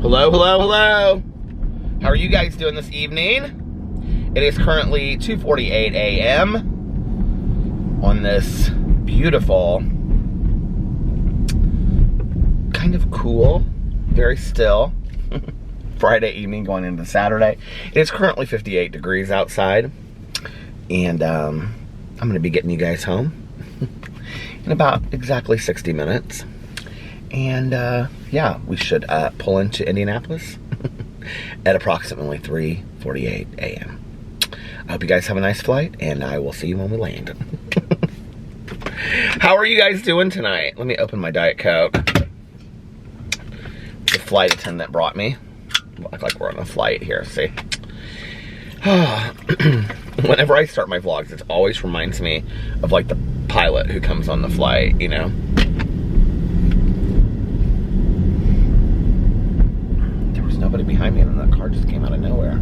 Hello, hello, hello. How are you guys doing this evening? It is currently 2:48 a.m. on this beautiful, kind of cool, very still Friday evening going into Saturday. It is currently 58 degrees outside, and I'm going to be getting you guys home in about exactly 60 minutes. And yeah, we should pull into Indianapolis at approximately 3:48 a.m. I hope you guys have a nice flight, and I will see you when we land. How are you guys doing tonight? Let me open my Diet Coke. The flight attendant brought me. Look like we're on a flight here, see? Whenever I start my vlogs, it always reminds me of like the pilot who comes on the flight, you know? Nobody behind me, and then that car just came out of nowhere.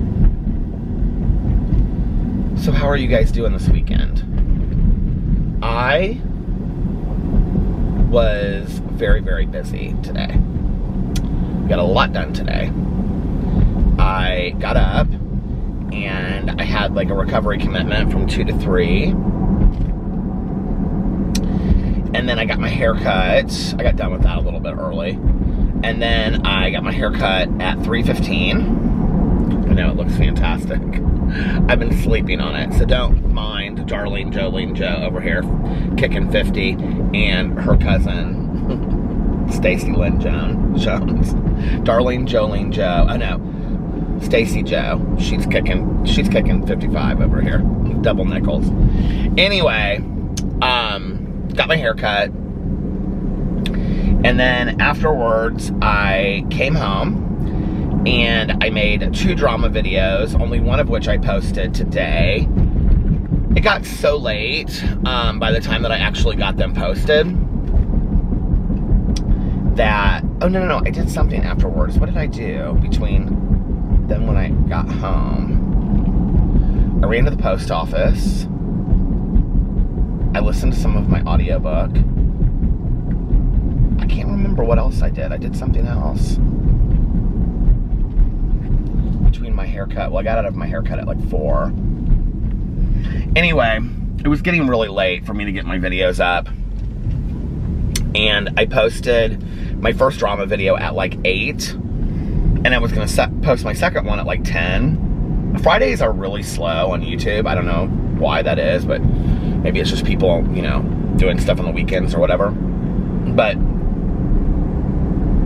So how are you guys doing this weekend? I was very, very busy today. We got a lot done today. I got up and I had like a recovery commitment from 2 to 3. And then I got my hair cut. I got done with that a little bit early. And then I got my hair cut at 3:15. I know, it looks fantastic. I've been sleeping on it, so don't mind Darlene Jolene Joe over here kicking 50 and her cousin Stacy Lynn Jones. Darlene Jolene Joe. Oh no, Stacy Joe. She's kicking 55 over here. Double nickels. Anyway, got my hair cut. And then afterwards, I came home and I made 2 drama videos, only one of which I posted today. It got so late by the time that I actually got them posted that, oh no, I did something afterwards. What did I do between then when I got home? I ran to the post office. I listened to some of my audiobook. I can't remember what else I did. I did something else. Between my haircut. Well, I got out of my haircut at like 4. Anyway, it was getting really late for me to get my videos up. And I posted my first drama video at like 8. And I was going to post my second one at like 10. Fridays are really slow on YouTube. I don't know why that is, but maybe it's just people, you know, doing stuff on the weekends or whatever. But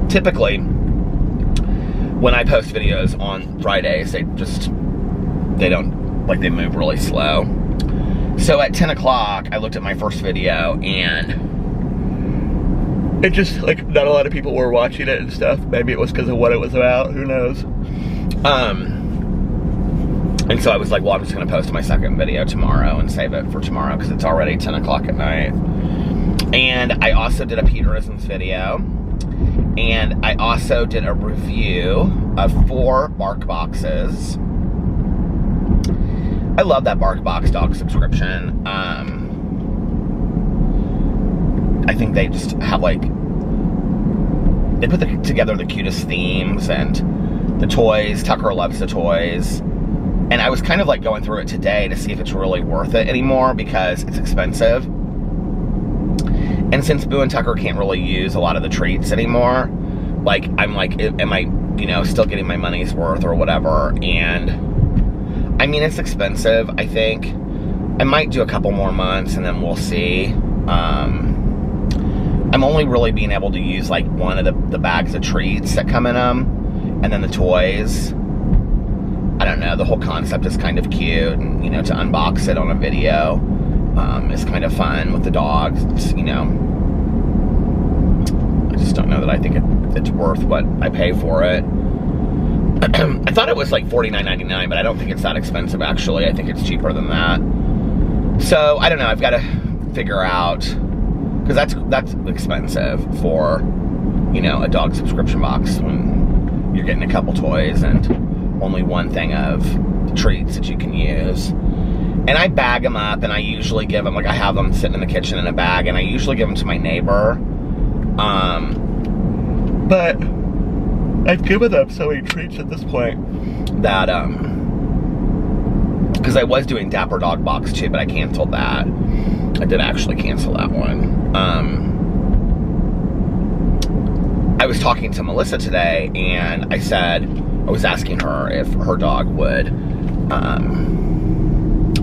typically, when I post videos on Fridays, they move really slow. So at 10 o'clock, I looked at my first video, and it just, like, not a lot of people were watching it and stuff. Maybe it was because of what it was about, who knows. And so I was like, well, I'm just going to post my second video tomorrow and save it for tomorrow, because it's already 10 o'clock at night. And I also did a Peterisms video. And I also did a review of 4 BarkBoxes. I love that BarkBox dog subscription. I think they just have like, they put together the cutest themes and the toys. Tucker loves the toys. And I was kind of like going through it today to see if it's really worth it anymore, because it's expensive. And since Boo and Tucker can't really use a lot of the treats anymore, like, I'm like, am I, you know, still getting my money's worth or whatever? And, I mean, it's expensive, I think. I might do a couple more months, and then we'll see. I'm only really being able to use, like, one of the bags of treats that come in them, and then the toys. I don't know, the whole concept is kind of cute, and, you know, to unbox it on a video is kind of fun with the dogs. It's, you know, I just don't know that I think it's worth what I pay for it. I thought it was like $49.99, but I don't think it's that expensive, actually. I think it's cheaper than that. So, I don't know, I've got to figure out, because that's expensive for, you know, a dog subscription box when you're getting a couple toys and only one thing of treats that you can use. And I bag them up, and I usually give them, like, I have them sitting in the kitchen in a bag, and I usually give them to my neighbor. But I've given them so many treats at this point that, because I was doing Dapper Dog Box too, but I canceled that. I did actually cancel that one. I was talking to Melissa today, and I was asking her if her dog would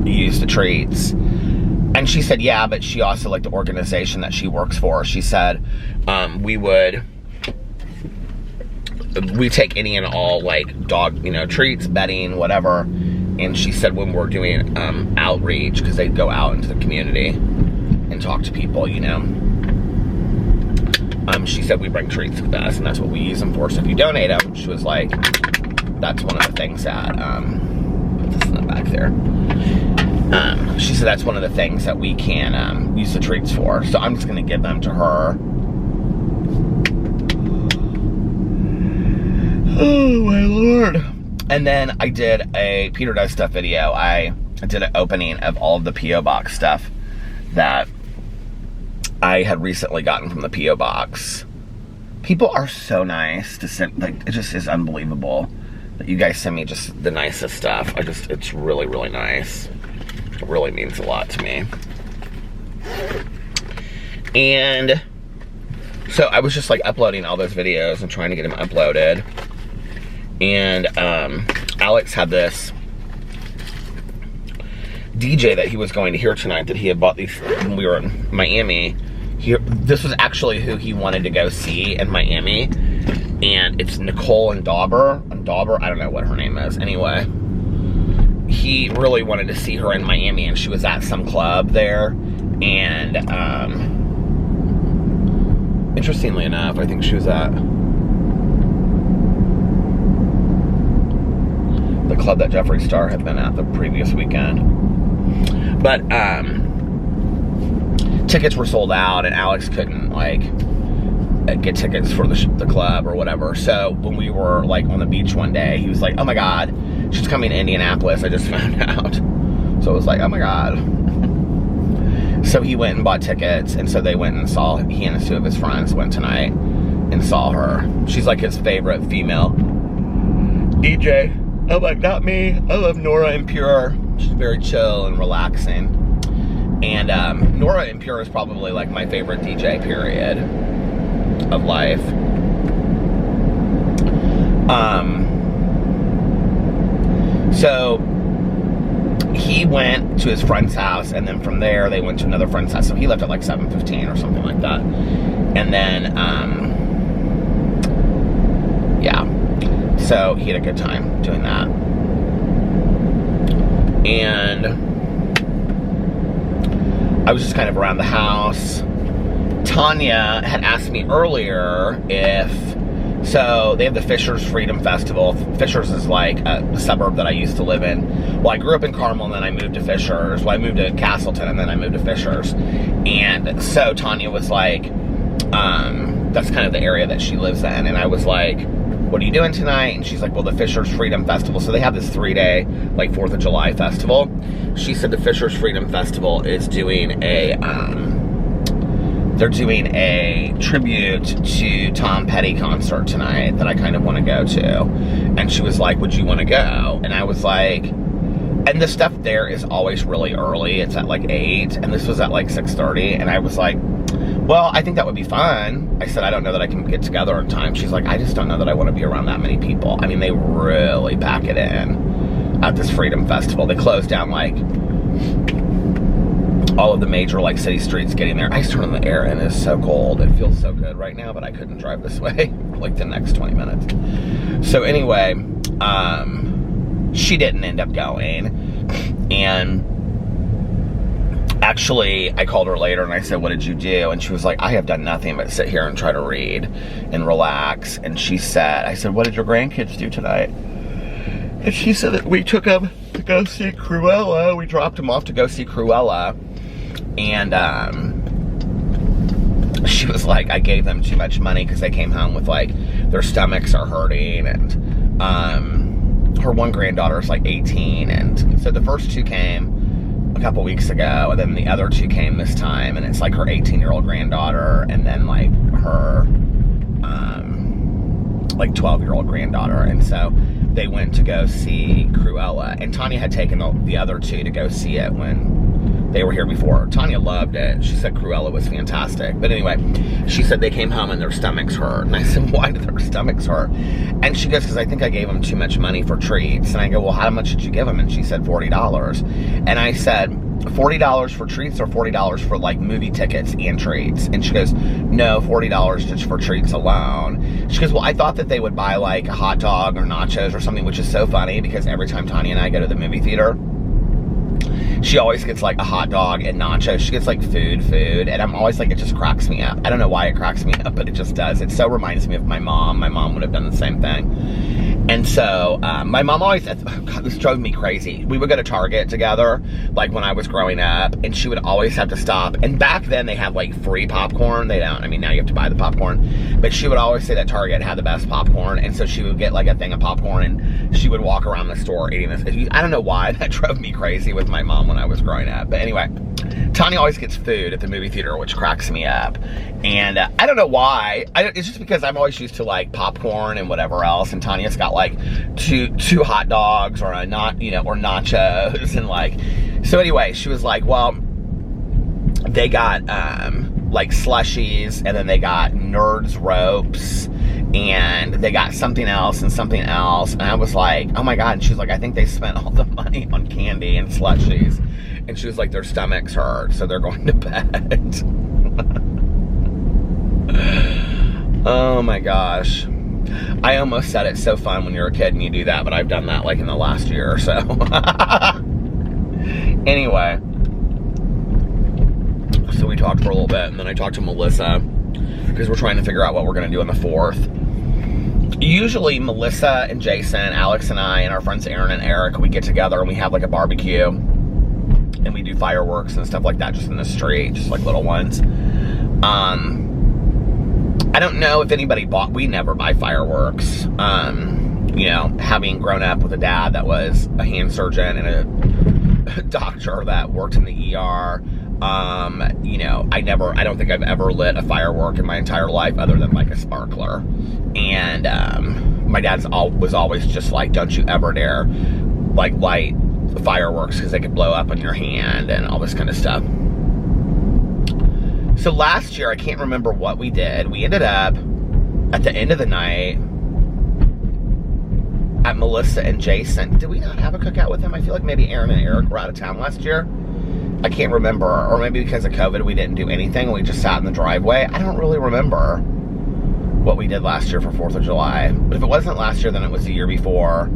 use the treats. And she said, yeah, but she also, like, the organization that she works for, she said, we take any and all, like, dog, treats, bedding, whatever. And she said when we're doing outreach, because they go out into the community and talk to people, she said we bring treats with us, and that's what we use them for. So if you donate them, she was like, that's one of the things that, put this in the back there. She said that's one of the things that we can use the treats for. So I'm just going to give them to her. Oh, my Lord. And then I did a Peter Does Stuff video. I did an opening of all of the P.O. Box stuff that I had recently gotten from the P.O. Box. People are so nice to send, like, it just is unbelievable that you guys send me just the nicest stuff. It's really, really nice. It really means a lot to me. And so I was just, like, uploading all those videos and trying to get them uploaded. And Alex had this DJ that he was going to hear tonight that he had bought these when we were in Miami. This was actually who he wanted to go see in Miami. And it's Nicole and Dauber. I don't know what her name is. Anyway, he really wanted to see her in Miami, and she was at some club there. And interestingly enough, I think she was at the club that Jeffree Star had been at the previous weekend. But tickets were sold out, and Alex couldn't, like, get tickets for the club or whatever. So when we were, like, on the beach one day, he was like, oh my God, she's coming to Indianapolis, I just found out. So it was like, oh my God. So he went and bought tickets, and so they went and saw, he and two of his friends went tonight and saw her. She's like his favorite female DJ. Oh, like, not me. I love Nora En Pure. She's very chill and relaxing. And Nora En Pure is probably, like, my favorite DJ, period, of life. So he went to his friend's house, and then from there they went to another friend's house. So he left at like 7:15 or something like that. And then, yeah. So he had a good time doing that. And I was just kind of around the house. Tanya had asked me earlier if, so they have the Fishers Freedom Festival. Fishers is like a suburb that I used to live in. Well, I grew up in Carmel, and then I moved to Fishers. Well, I moved to Castleton, and then I moved to Fishers. And so Tanya was like, that's kind of the area that she lives in. And I was like, what are you doing tonight? And she's like, well, the Fishers Freedom Festival. So they have this 3-day, like, 4th of July festival. She said the Fishers Freedom Festival is doing a, they're doing a tribute to Tom Petty concert tonight that I kind of want to go to. And she was like, would you want to go? And I was like, and the stuff there is always really early. It's at like 8, and this was at like 6:30. And I was like, well, I think that would be fun. I said, I don't know that I can get together in time. She's like, I just don't know that I want to be around that many people. I mean, they really pack it in at this Freedom Festival. They close down, like, all of the major, like, city streets getting there. I turned on the air, and it's so cold. It feels so good right now, but I couldn't drive this way like the next 20 minutes. So anyway, she didn't end up going. And actually, I called her later and I said, what did you do? And she was like, I have done nothing but sit here and try to read and relax. And she said, I said, what did your grandkids do tonight? And she said that we took them to go see Cruella. We dropped them off to go see Cruella. And she was like, I gave them too much money because they came home with, like, their stomachs are hurting. And her one granddaughter is like 18. And so the first 2 came a couple weeks ago, and then the other 2 came this time, and it's like her 18-year-old granddaughter, and then like her like 12-year-old granddaughter. And so they went to go see Cruella, and Tanya had taken the other two to go see it when they were here before. Tanya loved it. She said Cruella was fantastic. But anyway, she said they came home and their stomachs hurt. And I said, why did their stomachs hurt? And she goes, because I think I gave them too much money for treats. And I go, well, how much did you give them? And she said $40. And I said, $40 for treats or $40 for like movie tickets and treats? And she goes, no, $40 just for treats alone. She goes, well, I thought that they would buy like a hot dog or nachos or something, which is so funny because every time Tanya and I go to the movie theater, she always gets like a hot dog and nachos. She gets like food. And I'm always like, it just cracks me up. I don't know why it cracks me up, but it just does. It so reminds me of my mom. My mom would have done the same thing. And so my mom always, God, this drove me crazy. We would go to Target together, like when I was growing up, and she would always have to stop. And back then they had like free popcorn. They don't, I mean, now you have to buy the popcorn. But she would always say that Target had the best popcorn. And so she would get like a thing of popcorn and she would walk around the store eating this. I don't know why that drove me crazy with my mom when I was growing up. But anyway, Tanya always gets food at the movie theater, which cracks me up. And I don't know why. It's just because I'm always used to like popcorn and whatever else. And Tanya's got like two hot dogs or or nachos and like. So anyway, she was like, well, they got like slushies, and then they got Nerds ropes, and they got something else and something else. And I was like, oh my God. And she was like, I think they spent all the money on candy and slushies. And she was like, their stomachs hurt, so they're going to bed. Oh my gosh. I almost said it's so fun when you're a kid and you do that, but I've done that like in the last year or so. Anyway. So we talked for a little bit, and then I talked to Melissa because we're trying to figure out what we're going to do on the 4th. Usually Melissa and Jason, Alex and I, and our friends Aaron and Eric, we get together and we have like a barbecue. And we do fireworks and stuff like that just in the street, just like little ones. I don't know if anybody we never buy fireworks. Having grown up with a dad that was a hand surgeon and a doctor that worked in the ER, I don't think I've ever lit a firework in my entire life other than like a sparkler. And my dad was always just like, don't you ever dare like light fireworks because they could blow up on your hand and all this kind of stuff. So last year, I can't remember what we did. We ended up at the end of the night at Melissa and Jason. Did we not have a cookout with them? I feel like maybe Aaron and Eric were out of town last year. I can't remember. Or maybe because of COVID, we didn't do anything. We just sat in the driveway. I don't really remember what we did last year for 4th of July. But if it wasn't last year, then it was the year before.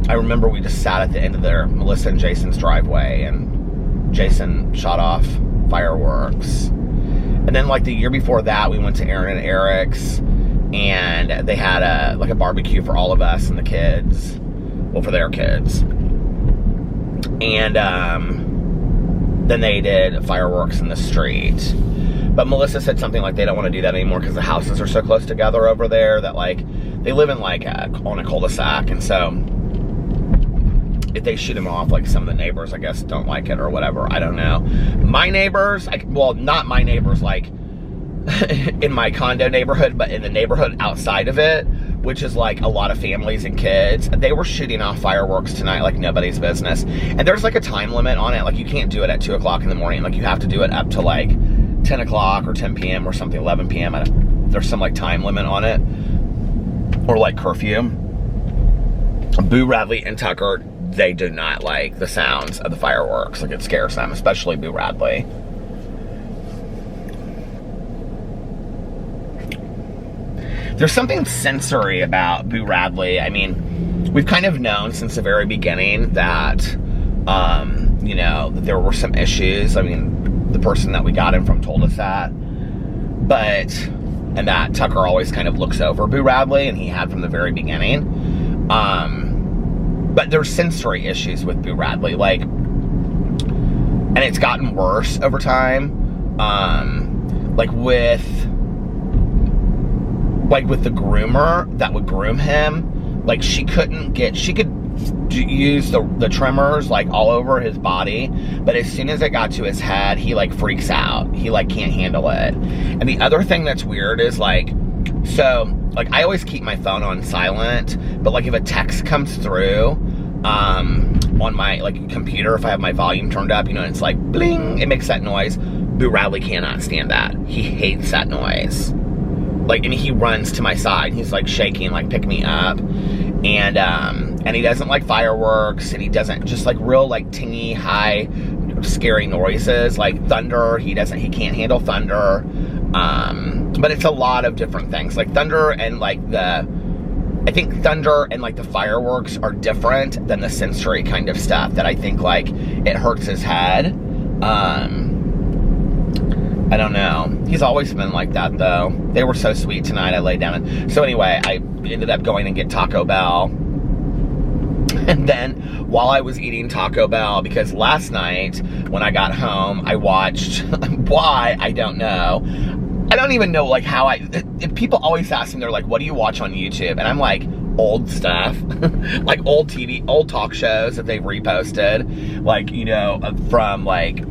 I remember we just sat at the end of Melissa and Jason's driveway, and Jason shot off fireworks. And then like the year before that, we went to Aaron and Eric's, and they had a barbecue for all of us and the kids. Well, for their kids. And then they did fireworks in the street. But Melissa said something like they don't want to do that anymore because the houses are so close together over there that like they live in like on a cul-de-sac, and so if they shoot them off, like some of the neighbors, I guess, don't like it or whatever. I don't know. My neighbors, not my neighbors, like in my condo neighborhood, but in the neighborhood outside of it, which is like a lot of families and kids, they were shooting off fireworks tonight like nobody's business. And there's like a time limit on it. Like you can't do it at 2 o'clock in the morning. Like you have to do it up to like 10 o'clock or 10 p.m. or something, 11 p.m. There's some like time limit on it, or like curfew. Boo Radley and Tucker, they do not like the sounds of the fireworks. Like it scares them, especially Boo Radley. There's something sensory about Boo Radley. I mean, we've kind of known since the very beginning that, that there were some issues. I mean, the person that we got him from told us that. And that Tucker always kind of looks over Boo Radley, and he had from the very beginning. But there's sensory issues with Boo Radley, and it's gotten worse over time. With the groomer that would groom him, like she could use the trimmers like all over his body, but as soon as it got to his head, he like freaks out. He like can't handle it. And the other thing that's weird is so like, I always keep my phone on silent, but like if a text comes through, on my like computer, if I have my volume turned up, you know, it's like bling, it makes that noise. Boo Radley cannot stand that. He hates that noise. Like, and he runs to my side. He's like shaking, like, pick me up. And he doesn't like fireworks, and he doesn't, just like real like tingy, high, scary noises, like thunder. He can't handle thunder. But it's a lot of different things. Like thunder and like I think thunder and like the fireworks are different than the sensory kind of stuff that I think like it hurts his head. I don't know. He's always been like that though. They were so sweet tonight. I laid down. So anyway, I ended up going and get Taco Bell. And then while I was eating Taco Bell, because last night when I got home, I watched, why, I don't know. I don't even know like how people always ask me, they're like, what do you watch on YouTube? And I'm like, old stuff, like old TV, old talk shows that they've reposted, like, you know, from like,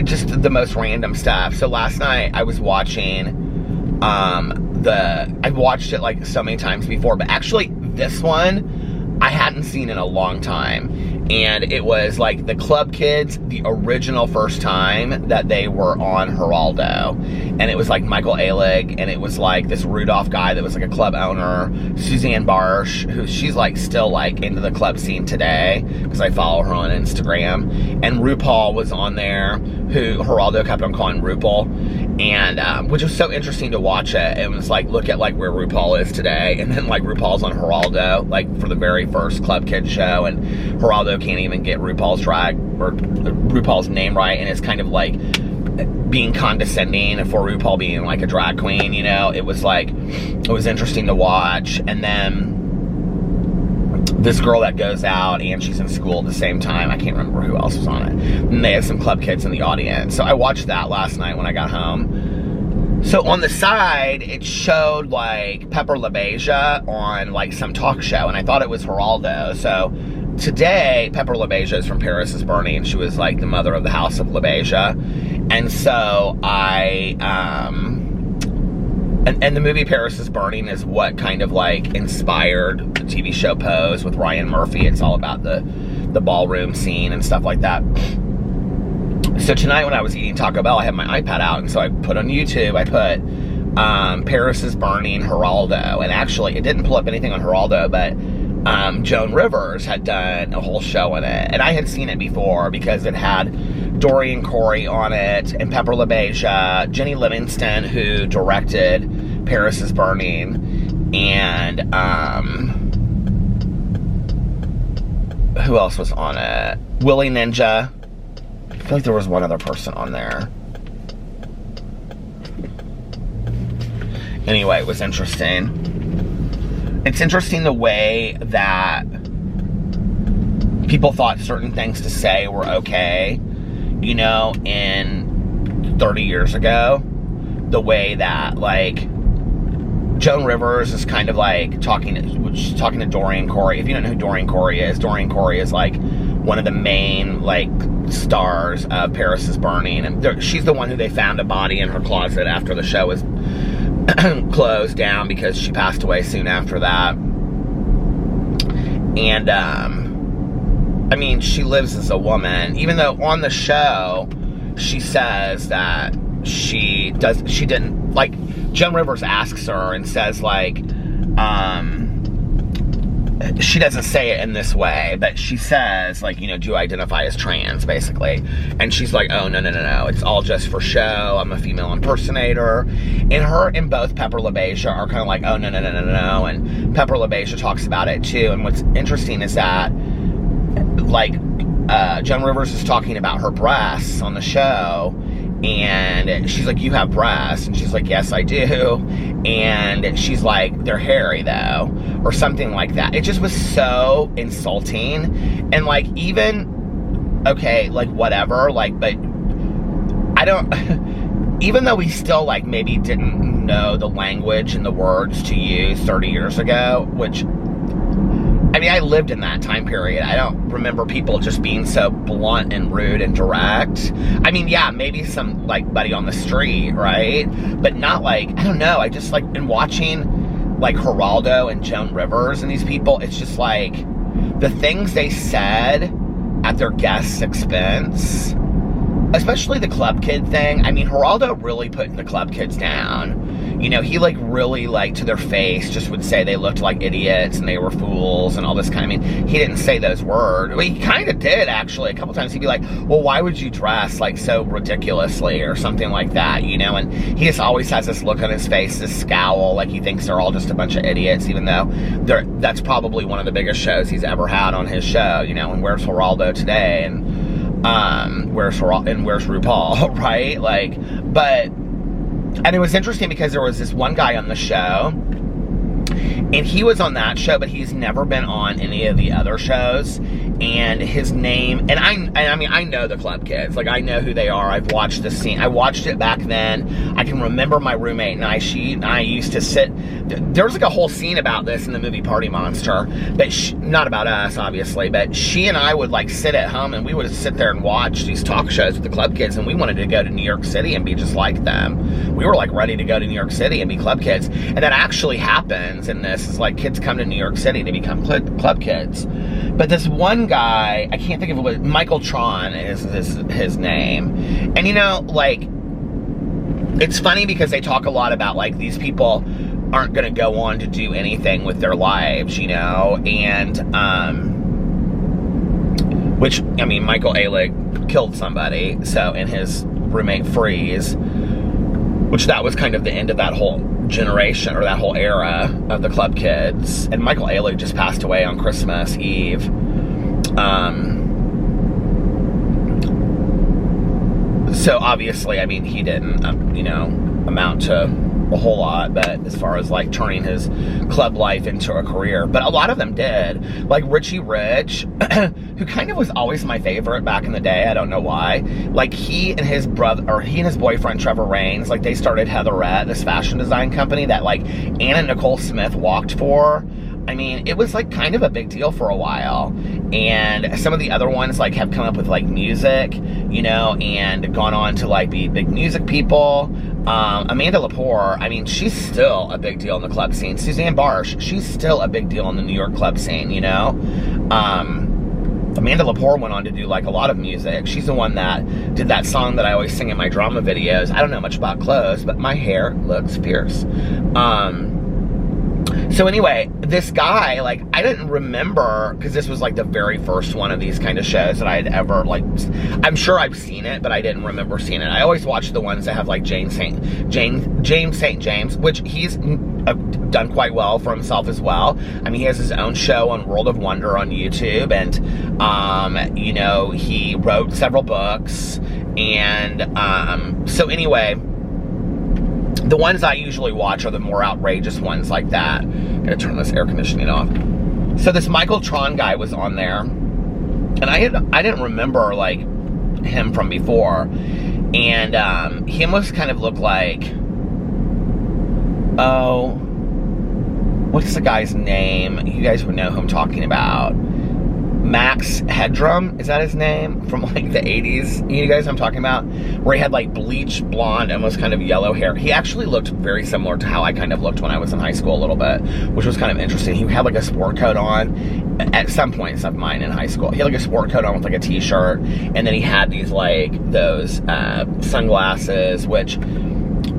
just the most random stuff. So last night I was watching, I've watched it like so many times before, but actually this one I hadn't seen in a long time. And it was like the Club Kids, the original first time that they were on Geraldo. And it was like Michael Alig, and it was like this Rudolph guy that was like a club owner, Suzanne Barsh, who she's like still like into the club scene today, because I follow her on Instagram. And RuPaul was on there, who Geraldo kept on calling RuPaul. And, which was so interesting to watch it. It was like, look at like where RuPaul is today. And then like RuPaul's on Geraldo, like for the very first Club Kids show. And Geraldo can't even get RuPaul's name right, and it's kind of like being condescending for RuPaul being like a drag queen, you know. It was like, it was interesting to watch. And then this girl that goes out and she's in school at the same time, I can't remember who else was on it, and they had some Club Kids in the audience. So I watched that last night when I got home. So on the side, it showed like Pepper LaBeija on like some talk show, and I thought it was Geraldo. So today, Pepper LaBeija is from Paris is Burning. She was like the mother of the House of LaBeija. And so and the movie Paris is Burning is what kind of like inspired the TV show Pose with Ryan Murphy. It's all about the ballroom scene and stuff like that. So tonight when I was eating Taco Bell, I had my iPad out, and so I put on YouTube, I put Paris is Burning Geraldo. And actually, it didn't pull up anything on Geraldo, but Joan Rivers had done a whole show in it, and I had seen it before because it had Dorian Corey on it, and Pepper LaBeija, Jenny Livingston, who directed Paris is Burning, and who else was on it? Willie Ninja. I feel like there was one other person on there. Anyway, it was interesting. It's interesting the way that people thought certain things to say were okay, you know, in 30 years ago. The way that, like, Joan Rivers is kind of like talking to Dorian Corey. If you don't know who Dorian Corey is like one of the main, like, stars of Paris is Burning. And she's the one who they found a body in her closet after the show was closed down, because she passed away soon after that. And I mean, she lives as a woman, even though on the show she says that she didn't, like, Joan Rivers asks her and says, like, she doesn't say it in this way, but she says, like, you know, do you identify as trans, basically? And she's like, oh, no, it's all just for show, I'm a female impersonator. And her and both Pepper LaBeija are kind of like, oh, no, and Pepper LaBeija talks about it too. And what's interesting is that, like, Joan Rivers is talking about her breasts on the show, and she's like, you have breasts? And she's like, yes, I do. And she's like, they're hairy though, or something like that. It just was so insulting. And like, even, okay, like, whatever, like, but I don't, even though we still, like, maybe didn't know the language and the words to use 30 years ago, which I mean, I lived in that time period. I don't remember people just being so blunt and rude and direct. I mean, yeah, maybe some, like, buddy on the street, right? But not, like, I don't know. I just, like, in watching, like, Geraldo and Joan Rivers and these people, it's just, like, the things they said at their guests' expense, especially the club kid thing. I mean, Geraldo really put the club kids down. You know, he, like, really, like, to their face just would say they looked like idiots and they were fools and all this kind of, I mean, he didn't say those words. Well, he kind of did, actually. A couple times he'd be like, well, why would you dress, like, so ridiculously or something like that, you know? And he just always has this look on his face, this scowl, like he thinks they're all just a bunch of idiots, even though that's probably one of the biggest shows he's ever had on his show, you know, and where's Geraldo today? And where's RuPaul, right? Like, and it was interesting because there was this one guy on the show, and he was on that show, but he's never been on any of the other shows. And his name, and I mean, I know the club kids. Like, I know who they are. I've watched the scene. I watched it back then. I can remember my roommate and I used to sit. There was like a whole scene about this in the movie Party Monster, but not about us, obviously. But she and I would, like, sit at home and we would sit there and watch these talk shows with the club kids, and we wanted to go to New York City and be just like them. We were, like, ready to go to New York City and be club kids. And that actually happens in this. Is like kids come to New York City to become club kids. But this one guy, I can't think of what, Michael Tron is his name. And, you know, like, it's funny because they talk a lot about, like, these people aren't going to go on to do anything with their lives, you know, and, which, I mean, Michael Ehrlich killed somebody, so, and his roommate Freeze, which that was kind of the end of that whole generation, or that whole era of the club kids. And Michael Ehrlich just passed away on Christmas Eve. So obviously, I mean, he didn't, you know, amount to a whole lot, but as far as, like, turning his club life into a career, but a lot of them did. Like Richie Rich, who kind of was always my favorite back in the day. I don't know why. Like, he and his boyfriend Trevor Raines, like, they started Heatherette, this fashion design company that, like, Anna Nicole Smith walked for. I mean, it was, like, kind of a big deal for a while. And some of the other ones, like, have come up with, like, music, you know, and gone on to, like, be big music people. Amanda Lepore, I mean, she's still a big deal in the club scene. Suzanne Barsh, she's still a big deal in the New York club scene, you know? Amanda Lepore went on to do, like, a lot of music. She's the one that did that song that I always sing in my drama videos. I don't know much about clothes, but my hair looks fierce. So anyway, this guy, like, I didn't remember, because this was, like, the very first one of these kind of shows that I had ever, like, I'm sure I've seen it, but I didn't remember seeing it. I always watch the ones that have, like, James St. James, which he's done quite well for himself as well. I mean, he has his own show on World of Wonder on YouTube, and, you know, he wrote several books, and, so anyway, the ones I usually watch are the more outrageous ones like that. I'm gonna turn this air conditioning off. So this Michael Tron guy was on there, and I didn't remember, like, him from before, and he almost kind of looked like, oh, what's the guy's name? You guys would know who I'm talking about. Max Headroom, is that his name? From, like, the 80s, you guys know what I'm talking about? Where he had, like, bleached blonde, almost kind of yellow hair. He actually looked very similar to how I kind of looked when I was in high school a little bit, which was kind of interesting. He had, like, a sport coat on at some points of mine in high school. He had, like, a sport coat on with, like, a t-shirt, and then he had these, like, those sunglasses, which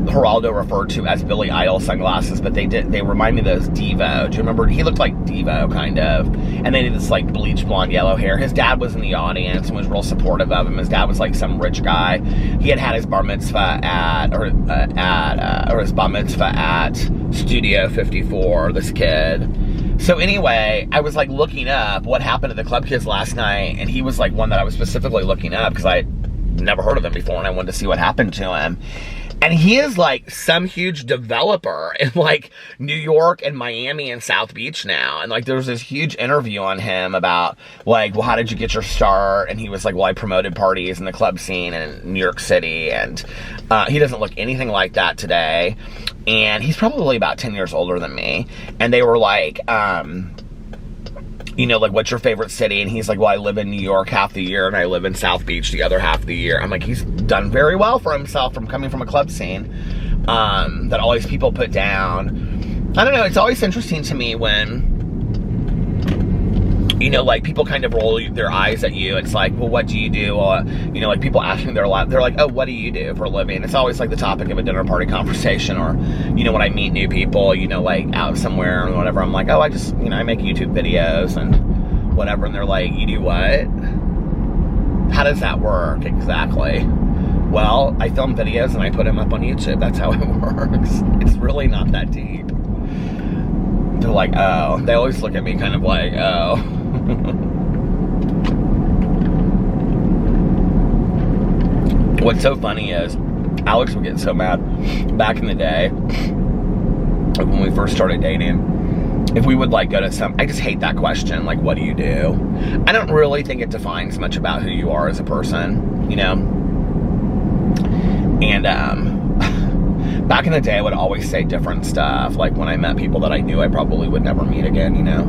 Geraldo referred to as Billy Idol sunglasses, but they remind me of those Devo. Do you remember? He looked like Devo, kind of. And then he had this, like, bleach blonde yellow hair. His dad was in the audience and was real supportive of him. His dad was, like, some rich guy. He had his bar mitzvah or his bar mitzvah at Studio 54, this kid. So anyway, I was, like, looking up what happened to the club kids last night, and he was, like, one that I was specifically looking up because I never heard of him before, and I wanted to see what happened to him. And he is, like, some huge developer in, like, New York and Miami and South Beach now. And, like, there was this huge interview on him about, like, well, how did you get your start? And he was like, well, I promoted parties in the club scene in New York City. And he doesn't look anything like that today. And he's probably about 10 years older than me. And they were like, you know, like, what's your favorite city? And he's like, well, I live in New York half the year, and I live in South Beach the other half of the year. I'm like, he's done very well for himself from coming from a club scene that all these people put down. I don't know, it's always interesting to me when, you know, like, people kind of roll their eyes at you. It's like, well, what do you do? You know, like, people ask me, they're like, oh, what do you do for a living? It's always like the topic of a dinner party conversation, or, you know, when I meet new people, you know, like, out somewhere or whatever, I'm like, oh, I just, you know, I make YouTube videos and whatever, and they're like, you do what? How does that work exactly? Well, I film videos and I put them up on YouTube. That's how it works. It's really not that deep. They're like, oh. They always look at me kind of like, oh. What's so funny is, Alex would get so mad back in the day, like when we first started dating, if we would like go to some, I just hate that question, like, what do you do? I don't really think it defines much about who you are as a person, you know? And back in the day, I would always say different stuff, like when I met people that I knew I probably would never meet again, you know?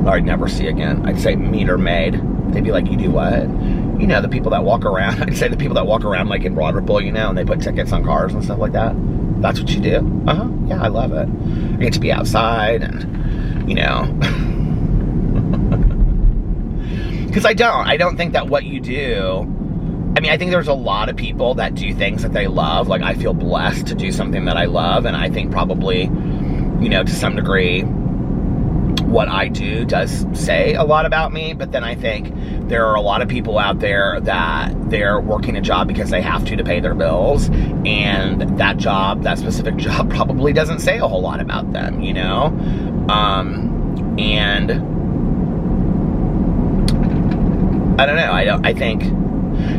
Or I'd never see again. I'd say meet or made. They'd be like, you do what? You know, the people that walk around, I'd say the people that walk around like in Broadway, you know, and they put tickets on cars and stuff like that. That's what you do? Uh-huh, yeah, I love it. I get to be outside and, you know. Because I don't think that what you do, I mean, I think there's a lot of people that do things that they love. Like, I feel blessed to do something that I love, and I think probably, you know, to some degree, what I do does say a lot about me. But then I think there are a lot of people out there that they're working a job because they have to pay their bills, and that job, that specific job, probably doesn't say a whole lot about them, you know? And I don't know, I think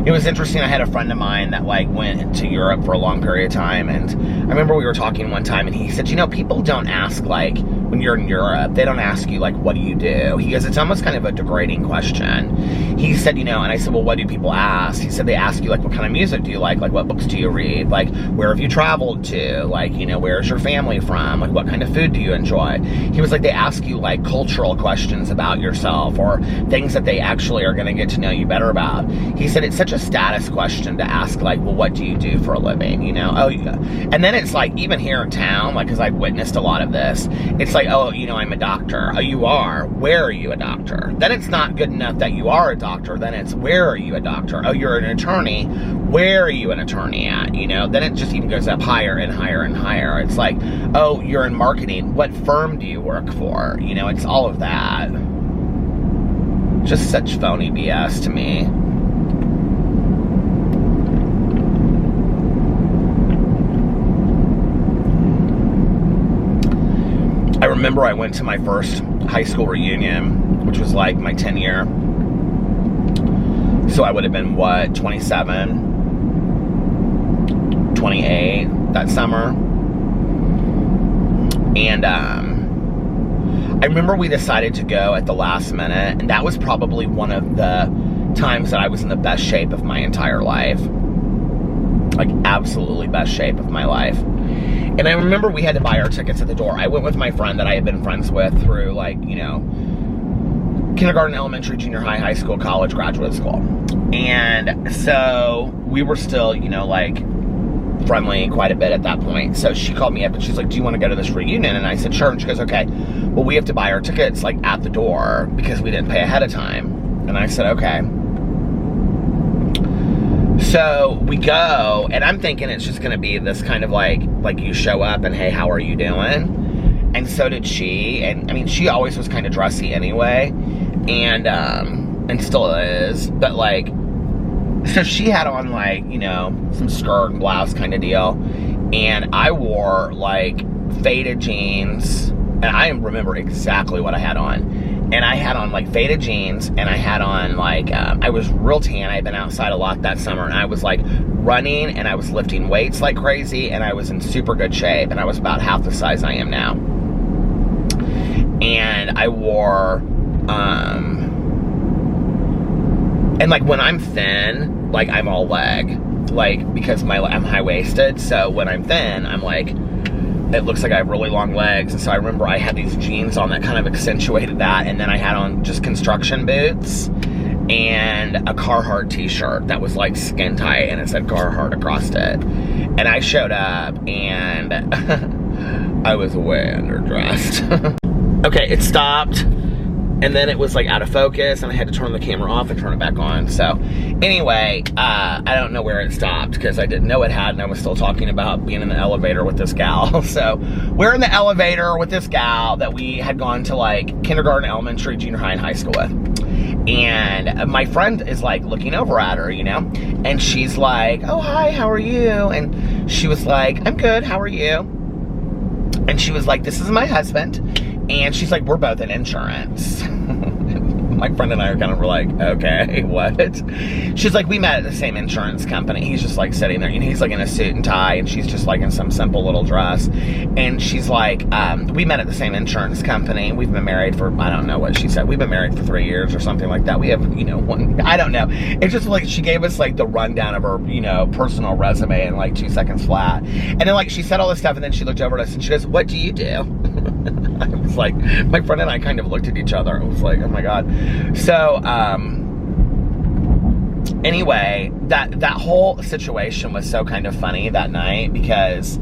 it was interesting. I had a friend of mine that like went to Europe for a long period of time, and I remember we were talking one time, and he said, you know, people don't ask, like, when you're in Europe, they don't ask you, like, what do you do? He goes, it's almost kind of a degrading question. He said, you know, and I said, well, what do people ask? He said, they ask you, like, what kind of music do you like? Like, what books do you read? Like, where have you traveled to? Like, you know, where's your family from? Like, what kind of food do you enjoy? He was like, they ask you, like, cultural questions about yourself, or things that they actually are going to get to know you better about. He said, it's such a status question to ask, like, well, what do you do for a living? You know, oh, yeah. And then it's like, even here in town, like, because I've witnessed a lot of this, it's like, oh, you know, I'm a doctor. Oh, you are? Where are you a doctor? Then it's not good enough that you are a doctor. Then it's, where are you a doctor? Oh, you're an attorney. Where are you an attorney at? You know, then it just even goes up higher and higher and higher. It's like, oh, you're in marketing. What firm do you work for? You know, it's all of that. Just such phony BS to me. I remember I went to my first high school reunion, which was like my 10-year. So I would have been, what, 27, 28 that summer. And I remember we decided to go at the last minute, and that was probably one of the times that I was in the best shape of my entire life. Like, absolutely best shape of my life. And I remember we had to buy our tickets at the door. I went with my friend that I had been friends with through, like, you know, kindergarten, elementary, junior high, high school, college, graduate school. And so we were still, you know, like, friendly quite a bit at that point. So she called me up and she's like, do you want to go to this reunion? And I said, sure. And she goes, okay, well, we have to buy our tickets, like, at the door because we didn't pay ahead of time. And I said, okay. So we go, and I'm thinking it's just going to be this kind of like you show up and, hey, how are you doing? And so did she. And I mean, she always was kind of dressy anyway, and still is. But like, so she had on, like, you know, some skirt and blouse kind of deal, and I wore like faded jeans, and I remember exactly what I had on. And I had on, like, faded jeans, and I had on, like, I was real tan. I had been outside a lot that summer, and I was, like, running, and I was lifting weights like crazy, and I was in super good shape, and I was about half the size I am now. And I wore, and, like, when I'm thin, like, I'm all leg, like, because I'm high-waisted, so when I'm thin, I'm, like, it looks like I have really long legs. And so I remember I had these jeans on that kind of accentuated that. And then I had on just construction boots and a Carhartt t-shirt that was like skin tight and it said Carhartt across it. And I showed up and I was way underdressed. Okay, it stopped. And then it was like out of focus and I had to turn the camera off and turn it back on. So anyway, I don't know where it stopped because I didn't know it had, and I was still talking about being in the elevator with this gal. So we're in the elevator with this gal that we had gone to like kindergarten, elementary, junior high, and high school with. And my friend is like looking over at her, you know, and she's like, oh, hi, how are you? And she was like, I'm good, how are you? And she was like, this is my husband. And she's like, we're both in insurance. My friend and I are kind of like, okay, what? She's like, we met at the same insurance company. He's just like sitting there, you know, he's like in a suit and tie, and she's just like in some simple little dress. And she's like, we met at the same insurance company. We've been married for, I don't know what she said. We've been married for 3 years or something like that. We have, you know, one, I don't know. It's just like, she gave us like the rundown of her, you know, personal resume in like 2 seconds flat. And then like, she said all this stuff, and then she looked over at us and she goes, what do you do? I was like, my friend and I kind of looked at each other. I was like, oh my God. So, anyway, that whole situation was so kind of funny that night because,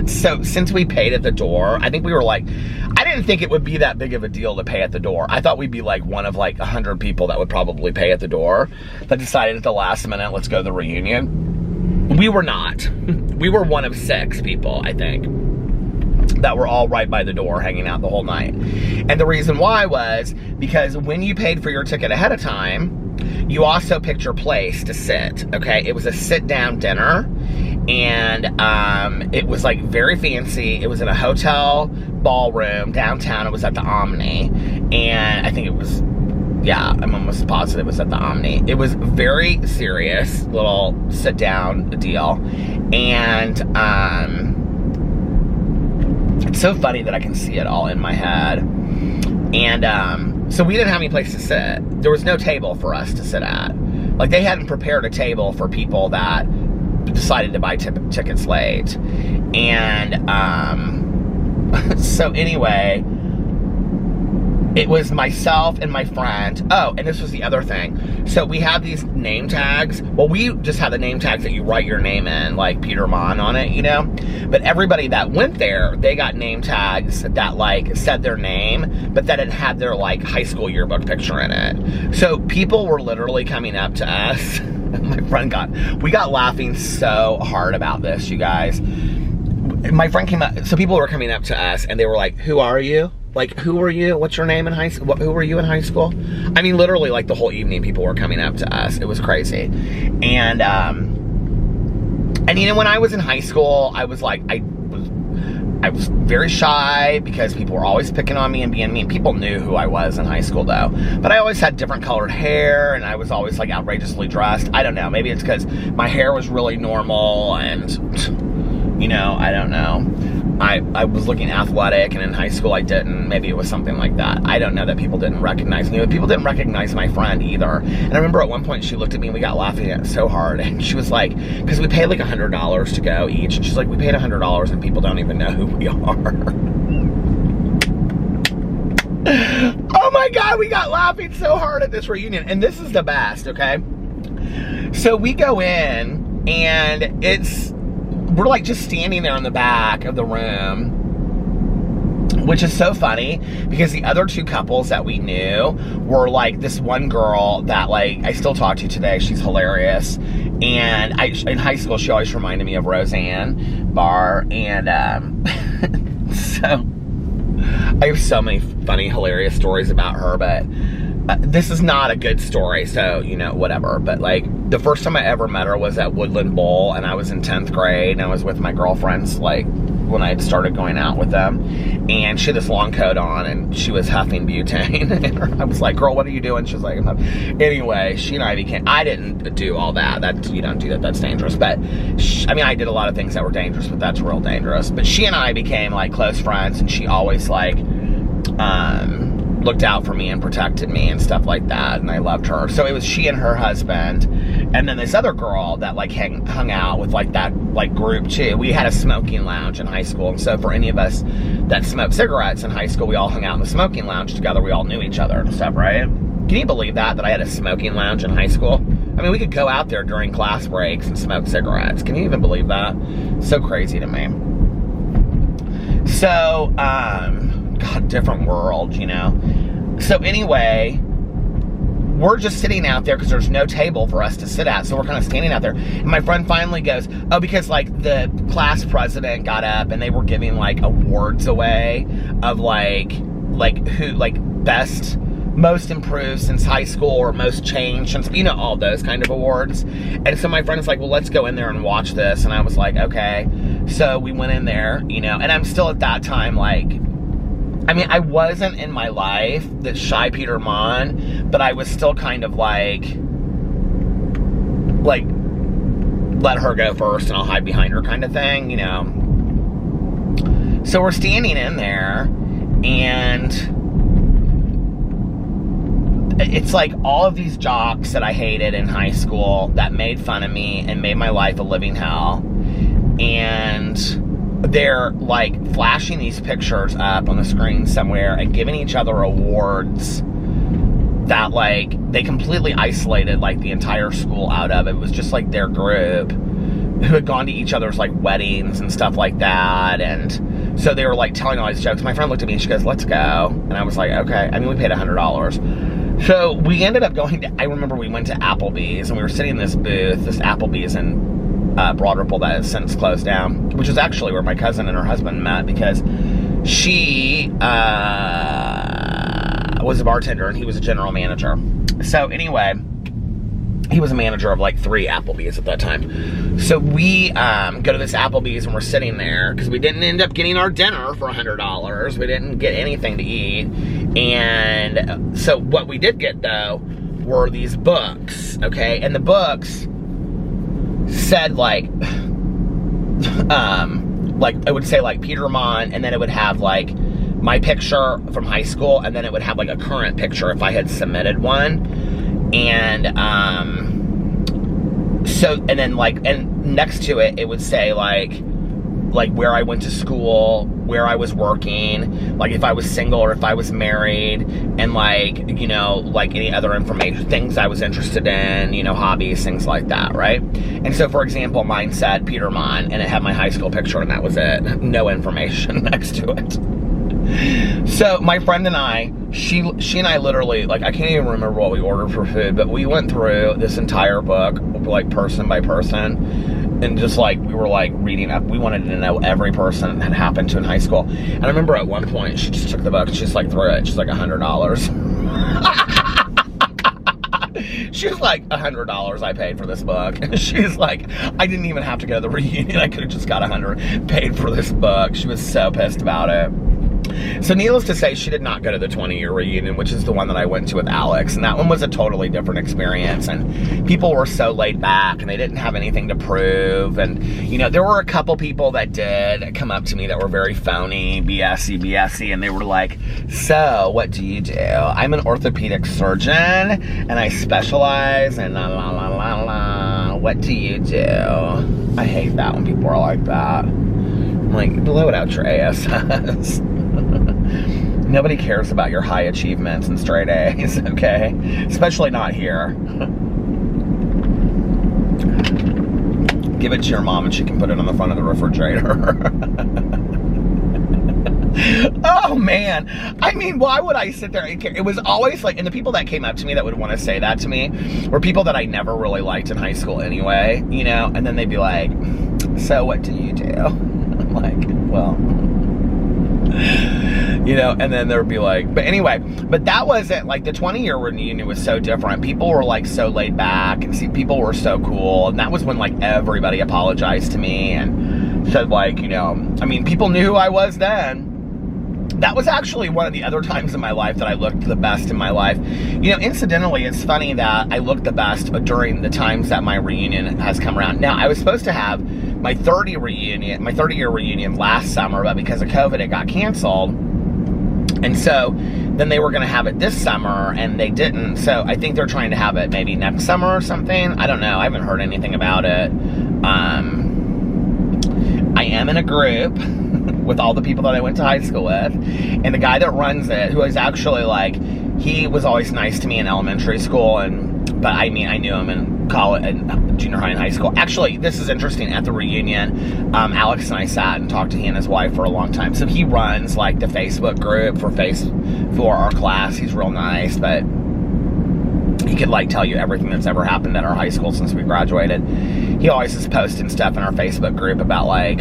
so since we paid at the door, I think we were like, I didn't think it would be that big of a deal to pay at the door. I thought we'd be like one of like 100 people that would probably pay at the door that decided at the last minute, let's go to the reunion. We were not. We were one of 6 people, I think, that were all right by the door hanging out the whole night. And the reason why was because when you paid for your ticket ahead of time, you also picked your place to sit, okay? It was a sit-down dinner, and it was like very fancy. It was in a hotel ballroom downtown. It was at the Omni, and I think it was, yeah, I'm almost positive it was at the Omni. It was very serious little sit-down deal, and it's so funny that I can see it all in my head. And so we didn't have any place to sit. There was no table for us to sit at. Like, they hadn't prepared a table for people that decided to buy tickets late. And so anyway, it was myself and my friend. Oh, and this was the other thing. So we had these name tags. Well, we just had the name tags that you write your name in, like Peter Monn on it, you know? But everybody that went there, they got name tags that like said their name, but that it had their like high school yearbook picture in it. So people were literally coming up to us. My friend we got laughing so hard about this, you guys. My friend came up, so people were coming up to us and they were like, who are you? Like, who were you? What's your name in high school? Who were you in high school? I mean, literally, like, the whole evening, people were coming up to us. It was crazy. And you know, when I was in high school, I was like, I was very shy because people were always picking on me and being mean. People knew who I was in high school, though. But I always had different colored hair, and I was always, like, outrageously dressed. I don't know. Maybe it's because my hair was really normal, and, you know, I don't know. I was looking athletic, and in high school I didn't. Maybe it was something like that. I don't know that people didn't recognize me, but people didn't recognize my friend either. And I remember at one point she looked at me and we got laughing at it so hard, and she was like, because we paid like $100 to go each, and she's like, we paid $100 and people don't even know who we are. Oh my God, we got laughing so hard at this reunion. And this is the best, okay? So we go in, and we're like just standing there in the back of the room, which is so funny because the other 2 couples that we knew were like this one girl that like I still talk to today. She's hilarious. And in high school, she always reminded me of Roseanne Barr. And so I have so many funny, hilarious stories about her, but this is not a good story, so, you know, whatever. But, like, the first time I ever met her was at Woodland Bowl, and I was in 10th grade, and I was with my girlfriends, like, when I had started going out with them. And she had this long coat on, and she was huffing butane. And I was like, girl, what are you doing? She was like, anyway, she and I became, I didn't do all that. You don't do that, that's dangerous. But, I mean, I did a lot of things that were dangerous, but that's real dangerous. But she and I became, like, close friends, and she always, like, looked out for me and protected me and stuff like that, and I loved her. So it was she and her husband, And then this other girl that like hung out with like that like group too. We had a smoking lounge in high school, and so for any of us that smoked cigarettes in high school, we all hung out in the smoking lounge together. We all knew each other and stuff, right? Can you believe that I had a smoking lounge in high school? I mean, we could go out there during class breaks and smoke cigarettes. Can you even believe that? So crazy to me. So, God, different world, you know? So anyway, we're just sitting out there because there's no table for us to sit at. So we're kind of standing out there. And my friend finally goes, oh, because like the class president got up and they were giving like awards away of like who, like best, most improved since high school, or most changed since, you know, all those kind of awards. And so my friend was like, well, let's go in there and watch this. And I was like, okay. So we went in there, you know, and I'm still at that time like, I mean, I wasn't in my life the shy Peter Monn, but I was still kind of like, let her go first and I'll hide behind her kind of thing, you know. So we're standing in there, and it's like all of these jocks that I hated in high school that made fun of me and made my life a living hell. And they're like flashing these pictures up on the screen somewhere and giving each other awards that like they completely isolated like the entire school out of. It was just like their group who had gone to each other's like weddings and stuff like that. And so they were like telling all these jokes. My friend looked at me and she goes, let's go. And I was like, okay. I mean, we paid $100. So we ended up going to, I remember we went to Applebee's and we were sitting in this booth, this Applebee's in Broad Ripple that has since closed down, which is actually where my cousin and her husband met, because she was a bartender and he was a general manager. So anyway, he was a manager of like 3 Applebee's at that time. So we go to this Applebee's and we're sitting there because we didn't end up getting our dinner for $100. We didn't get anything to eat. And so what we did get though were these books, okay? And the books said like it would say like Peter Monn, and then it would have like my picture from high school, and then it would have like a current picture if I had submitted one. And so, and then like, and next to it, it would say like where I went to school, where I was working, like if I was single or if I was married, and like, you know, like any other information, things I was interested in, you know, hobbies, things like that, right? And so, for example, mine said Peter Monn, and it had my high school picture, and that was it. No information next to it. So my friend and I, she and I literally, like, I can't even remember what we ordered for food, but we went through this entire book, like person by person, and just like, we were like reading up, we wanted to know every person that happened to in high school. And I remember at one point, she just took the book and she just like threw it. She's like, $100. She was like, $100 I paid for this book. And she's like, I didn't even have to go to the reunion. I could have just got $100 paid for this book. She was so pissed about it. So needless to say, she did not go to the 20-year reunion, which is the one that I went to with Alex. And that one was a totally different experience. And people were so laid back and they didn't have anything to prove. And, you know, there were a couple people that did come up to me that were very phony, BSy. And they were like, so what do you do? I'm an orthopedic surgeon and I specialize in la la la la la. What do you do? I hate that when people are like that. I'm like, blow it out your ASS. Nobody cares about your high achievements and straight A's, okay? Especially not here. Give it to your mom and she can put it on the front of the refrigerator. Oh, man. I mean, why would I sit there and care? It was always like, and the people that came up to me that would want to say that to me were people that I never really liked in high school anyway, you know? And then they'd be like, so what do you do? I'm like, well... you know, and then there'd be like, but anyway, but that wasn't like, the 20-year reunion was so different. People were like so laid back, and see, people were so cool, and that was when like everybody apologized to me and said like, you know, I mean, people knew who I was then. That was actually one of the other times in my life that I looked the best in my life. You know, incidentally, it's funny that I looked the best during the times that my reunion has come around. Now, I was supposed to have my 30-year reunion last summer, but because of COVID, it got canceled. And so then they were going to have it this summer, and they didn't. So I think they're trying to have it maybe next summer or something. I don't know. I haven't heard anything about it. I am in a group with all the people that I went to high school with. And the guy that runs it, who is actually like, he was always nice to me in elementary school, but I mean, I knew him in college, and junior high and high school. Actually, this is interesting. At the reunion, Alex and I sat and talked to he and his wife for a long time. So he runs like the Facebook group for our class. He's real nice, but he could like tell you everything that's ever happened at our high school since we graduated. He always is posting stuff in our Facebook group about like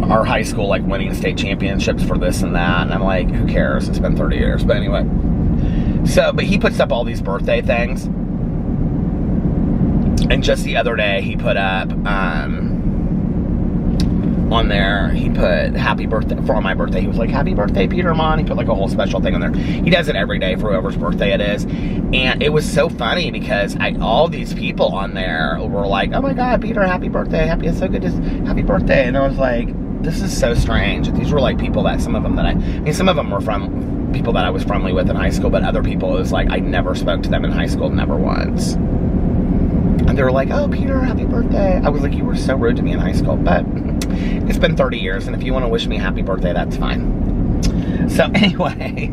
our high school, like winning state championships for this and that. And I'm like, who cares? It's been 30 years. But anyway. So, but he puts up all these birthday things. And just the other day, he put up, on there, he put happy birthday, for my birthday, he was like, happy birthday, Peter, Monn. He put like a whole special thing on there. He does it every day for whoever's birthday it is. And it was so funny because all these people on there were like, oh my God, Peter, happy birthday, it's so good, happy birthday. And I was like, this is so strange. These were like people that, some of them were from people that I was friendly with in high school, but other people, it was like, I never spoke to them in high school, never once. And they were like, oh, Peter, happy birthday. I was like, you were so rude to me in high school, but it's been 30 years, and if you want to wish me happy birthday, that's fine. So anyway,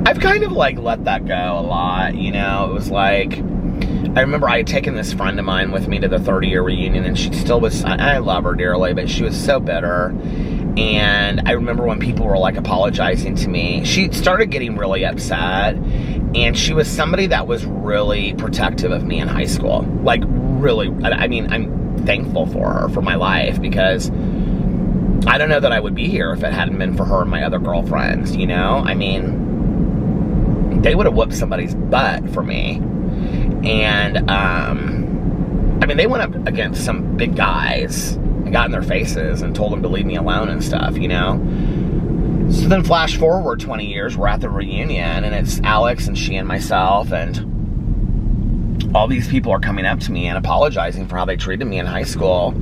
I've kind of like let that go a lot, you know. It was like, I remember I had taken this friend of mine with me to the 30-year reunion, and she still was, I love her dearly, but she was so bitter. And I remember when people were like apologizing to me, she started getting really upset. And she was somebody that was really protective of me in high school. Like, really, I mean, I'm thankful for her, for my life, because I don't know that I would be here if it hadn't been for her and my other girlfriends, you know? I mean, they would have whooped somebody's butt for me. And, I mean, they went up against some big guys and got in their faces and told them to leave me alone and stuff, you know? So then flash forward 20 years, we're at the reunion, and it's Alex and she and myself, and all these people are coming up to me and apologizing for how they treated me in high school.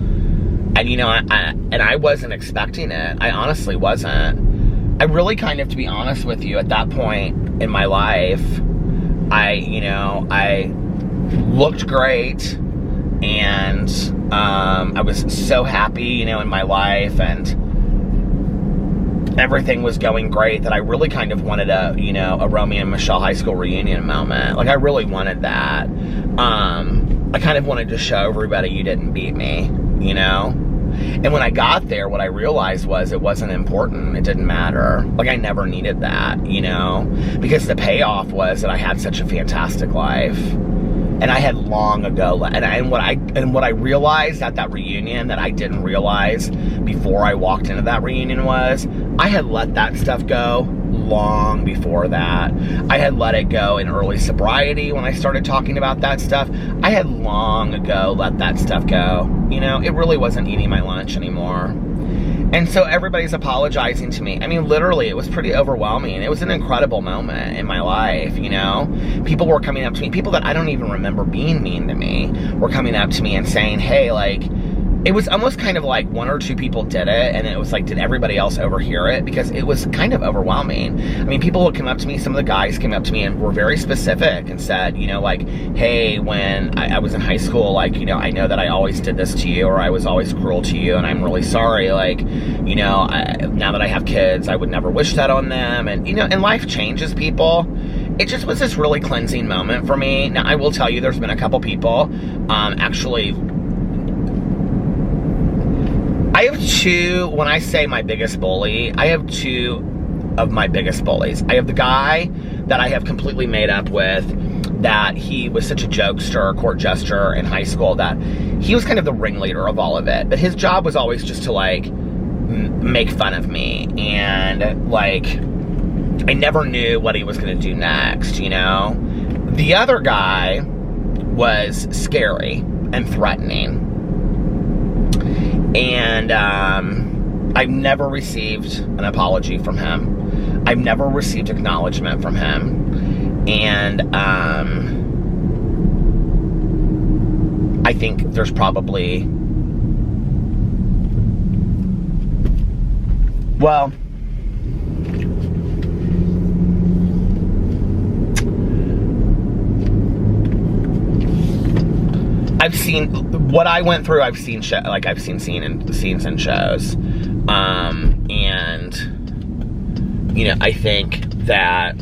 And, you know, I wasn't expecting it. I honestly wasn't. I really kind of, to be honest with you, at that point in my life, I looked great, and I was so happy, you know, in my life, and everything was going great, that I really kind of wanted a Romeo and Michelle high school reunion moment. Like, I really wanted that. I kind of wanted to show everybody you didn't beat me, you know? And when I got there, what I realized was it wasn't important. It didn't matter. Like, I never needed that, you know? Because the payoff was that I had such a fantastic life. And I had long ago, and what I realized at that reunion that I didn't realize before I walked into that reunion was, I had let that stuff go long before that. I had let it go in early sobriety when I started talking about that stuff. I had long ago let that stuff go. You know, it really wasn't eating my lunch anymore. And so everybody's apologizing to me. I mean, literally, it was pretty overwhelming. It was an incredible moment in my life, you know? People were coming up to me, people that I don't even remember being mean to me, were coming up to me and saying, hey, like, it was almost kind of like one or two people did it, and it was like, did everybody else overhear it? Because it was kind of overwhelming. I mean, people would come up to me, some of the guys came up to me and were very specific and said, you know, like, hey, when I was in high school, like, you know, I know that I always did this to you, or I was always cruel to you, and I'm really sorry. Like, you know, now that I have kids, I would never wish that on them. And, you know, and life changes people. It just was this really cleansing moment for me. Now, I will tell you, there's been a couple people, actually, I have two, when I say my biggest bully, I have two of my biggest bullies. I have the guy that I have completely made up with, that he was such a jokester, court jester in high school, that he was kind of the ringleader of all of it. But his job was always just to, like, make fun of me. And, like, I never knew what he was going to do next, you know? The other guy was scary and threatening. And I've never received an apology from him. I've never received acknowledgement from him. And I think there's probably Well, I've seen what I went through. I've seen scenes in shows, and I think that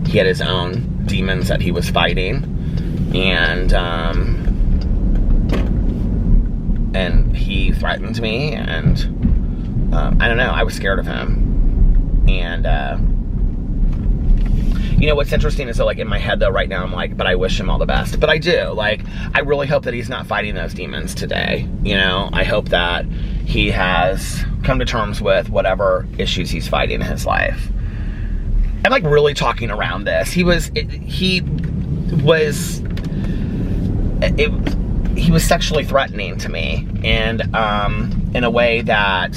he had his own demons that he was fighting, and he threatened me, and I don't know. I was scared of him, and. What's interesting is that, like, in my head, though, right now, I'm like, but I wish him all the best. But I do. Like, I really hope that he's not fighting those demons today. I hope that he has come to terms with whatever issues he's fighting in his life. I'm, like, really talking around this. He was sexually threatening to me. And, in a way that...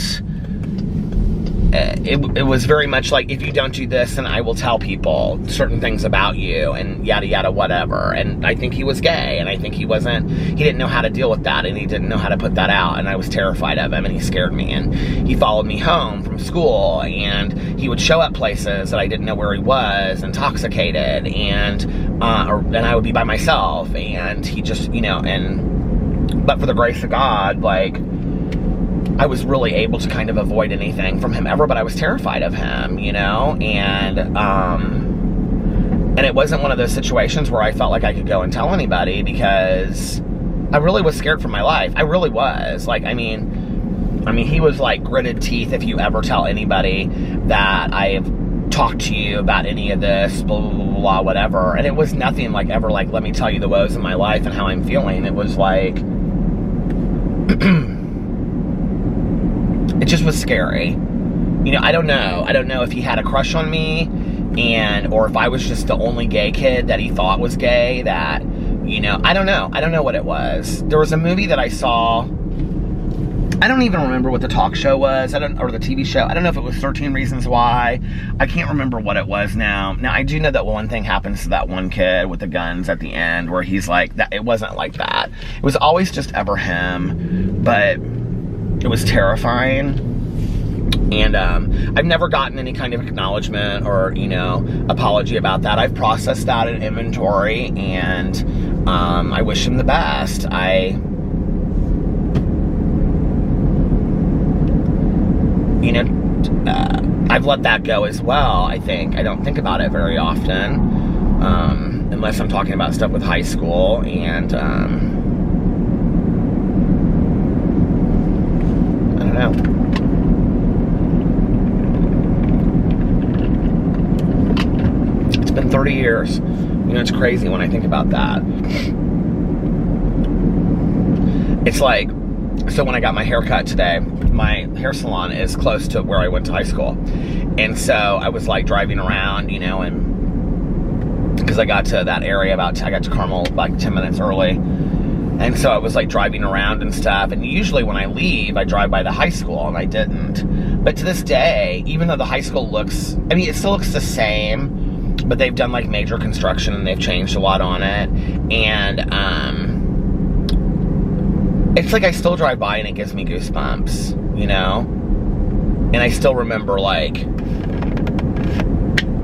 It was very much like, if you don't do this, then I will tell people certain things about you, and yada yada whatever. And I think he was gay, and I think he didn't know how to deal with that, and he didn't know how to put that out, and I was terrified of him, and he scared me. And he followed me home from school, and he would show up places that I didn't know where he was, intoxicated, and I would be by myself, and he just, but for the grace of God, like, I was really able to kind of avoid anything from him ever, but I was terrified of him, and it wasn't one of those situations where I felt like I could go and tell anybody, because I really was scared for my life. I really was. Like, I mean, he was like gritted teeth if you ever tell anybody that I've talked to you about any of this, blah, blah, blah, blah, whatever. And it was nothing like ever like, let me tell you the woes of my life and how I'm feeling. It was like... It just was scary. I don't know. I don't know if he had a crush on me, or if I was just the only gay kid that he thought was gay, that, I don't know. I don't know what it was. There was a movie that I saw. I don't even remember what the talk show was, or the TV show. I don't know if it was 13 Reasons Why. I can't remember what it was now. Now, I do know that one thing happens to that one kid with the guns at the end, where he's like, that. It wasn't like that. It was always just ever him, but... It was terrifying, and I've never gotten any kind of acknowledgement or, apology about that. I've processed that in inventory, and I wish him the best. I've let that go as well, I think. I don't think about it very often, unless I'm talking about stuff with high school, and... know. It's been 30 years. It's crazy when I think about that. It's like, so when I got my hair cut today, my hair salon is close to where I went to high school. And so I was like driving around, and because I got to that area I got to Carmel like 10 minutes early. And so I was like driving around and stuff, and usually when I leave, I drive by the high school, and I didn't. But to this day, even though the high school it still looks the same, but they've done like major construction and they've changed a lot on it. And it's like I still drive by and it gives me goosebumps, And I still remember like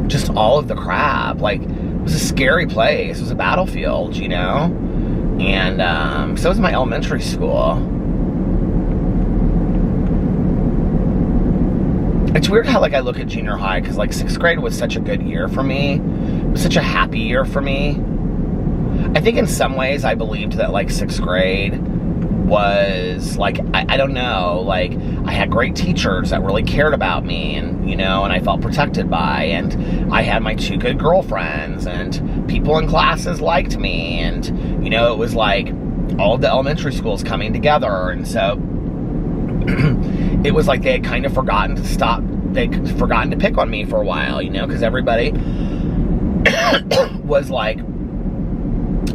just all of the crap. Like, it was a scary place. It was a battlefield, And so was my elementary school. It's weird how like I look at junior high, because like 6th grade was such a good year for me. It was such a happy year for me. I think in some ways I believed that like 6th grade was like, I don't know, like I had great teachers that really cared about me, and and I felt protected by, and I had my 2 good girlfriends, and people in classes liked me, and it was like all of the elementary schools coming together. And so it was like they had kind of forgotten to pick on me for a while, because everybody was like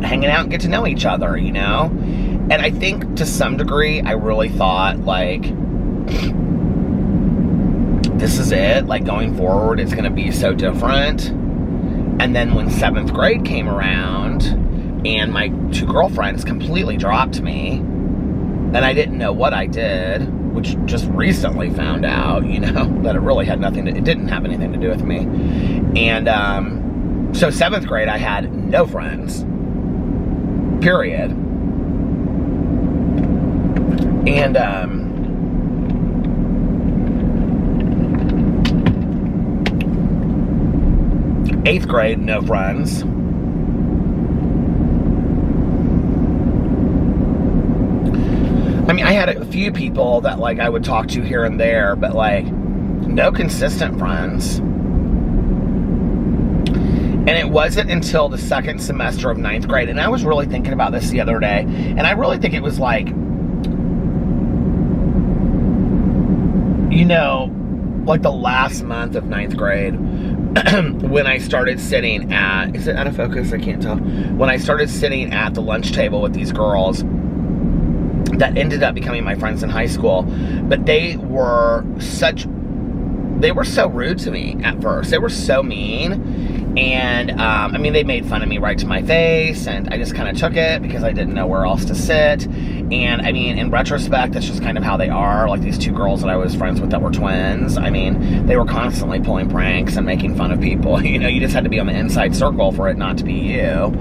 hanging out and get to know each other, And I think to some degree, I really thought like, this is it, like going forward, it's going to be so different. And then when 7th grade came around, and my 2 girlfriends completely dropped me, And I didn't know what I did, which just recently found out, you know, that it really had it didn't have anything to do with me. And so 7th grade, I had no friends, period. And 8th grade, no friends. I mean, I had a few people that, like, I would talk to here and there, but, like, no consistent friends. And it wasn't until the 2nd semester of 9th grade, and I was really thinking about this the other day, and I really think it was, like, you know, like the last month of 9th grade, when I started sitting at, is it out of focus? I can't tell. When I started sitting at the lunch table with these girls that ended up becoming my friends in high school, but they were so rude to me at first. They were so mean, and I mean, they made fun of me right to my face, and I just kind of took it because I didn't know where else to sit. And I mean, in retrospect, that's just kind of how they are. Like these 2 girls that I was friends with that were twins, I mean, they were constantly pulling pranks and making fun of people. You know, you just had to be on the inside circle for it not to be you.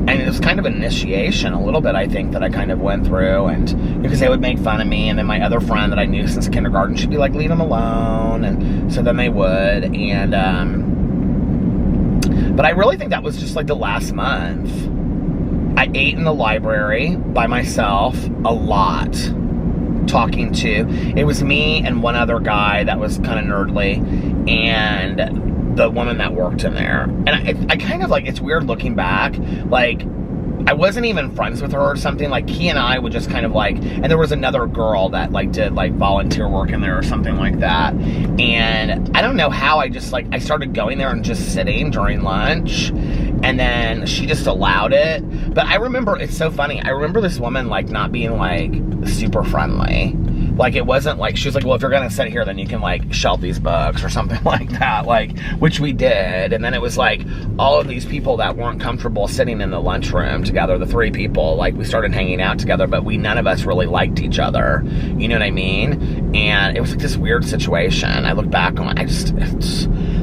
And it was kind of an initiation a little bit, I think, that I kind of went through. And because they would make fun of me, and then my other friend that I knew since kindergarten, she'd be like, leave them alone. And so then they would. And but I really think that was just like the last month. I ate in the library by myself a lot, talking to, it was me and one other guy that was kind of nerdly, and the woman that worked in there. And I kind of, like, it's weird looking back, like, I wasn't even friends with her or something. Like, he and I would just kind of, like, and there was another girl that, like, did, like, volunteer work in there or something like that. And I don't know how I just, like, I started going there and just sitting during lunch, and then she just allowed it. But I remember, it's so funny, I remember this woman, like, not being, like, super friendly. Like, it wasn't like, she was like, well, if you're gonna sit here, then you can, like, shelf these books or something like that, like, which we did. And then it was like, all of these people that weren't comfortable sitting in the lunchroom together, the 3 people, like, we started hanging out together, but none of us really liked each other, you know what I mean? And it was like this weird situation. I look back on